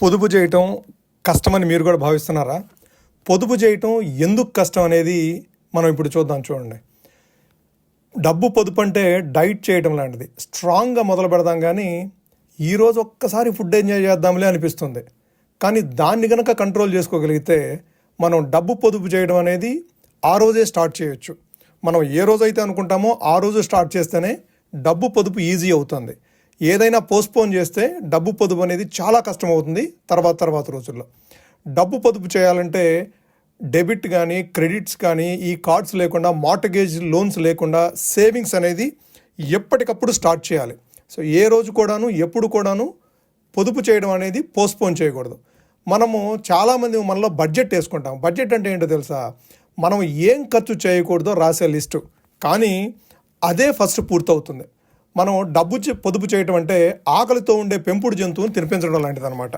పొదుపు చేయటం కష్టమని మీరు కూడా భావిస్తున్నారా? పొదుపు చేయటం ఎందుకు కష్టం అనేది మనం ఇప్పుడు చూడండి. డబ్బు పొదుపు అంటే డైట్ చేయటం లాంటిది. స్ట్రాంగ్గా మొదలు పెడదాం, కానీ ఈరోజు ఒక్కసారి ఫుడ్ ఎంజాయ్ చేద్దాంలే అనిపిస్తుంది. కానీ దాన్ని కనుక కంట్రోల్ చేసుకోగలిగితే మనం డబ్బు పొదుపు చేయడం అనేది ఆ రోజే స్టార్ట్ చేయొచ్చు. మనం ఏ రోజైతే అనుకుంటామో ఆ రోజు స్టార్ట్ చేస్తేనే డబ్బు పొదుపు ఈజీ అవుతుంది. ఏదైనా పోస్ట్పోన్ చేస్తే డబ్బు పొదుపు అనేది చాలా కష్టం అవుతుంది తర్వాత రోజుల్లో. డబ్బు పొదుపు చేయాలంటే డెబిట్ కానీ క్రెడిట్స్ కానీ ఈ కార్డ్స్ లేకుండా, మార్టగేజ్ లోన్స్ లేకుండా సేవింగ్స్ అనేది ఎప్పటికప్పుడు స్టార్ట్ చేయాలి. సో ఏ రోజు కూడాను ఎప్పుడు కూడాను పొదుపు చేయడం అనేది పోస్ట్పోన్ చేయకూడదు. మనము చాలామంది మనలో బడ్జెట్ వేసుకుంటాం. బడ్జెట్ అంటే ఏంటో తెలుసా? మనం ఏం ఖర్చు చేయకూడదో రాసే లిస్టు, కానీ అదే ఫస్ట్ పూర్తవుతుంది. మనం పొదుపు చేయటం అంటే ఆకలితో ఉండే పెంపుడు జంతువుని తినిపించడం లాంటిది అనమాట.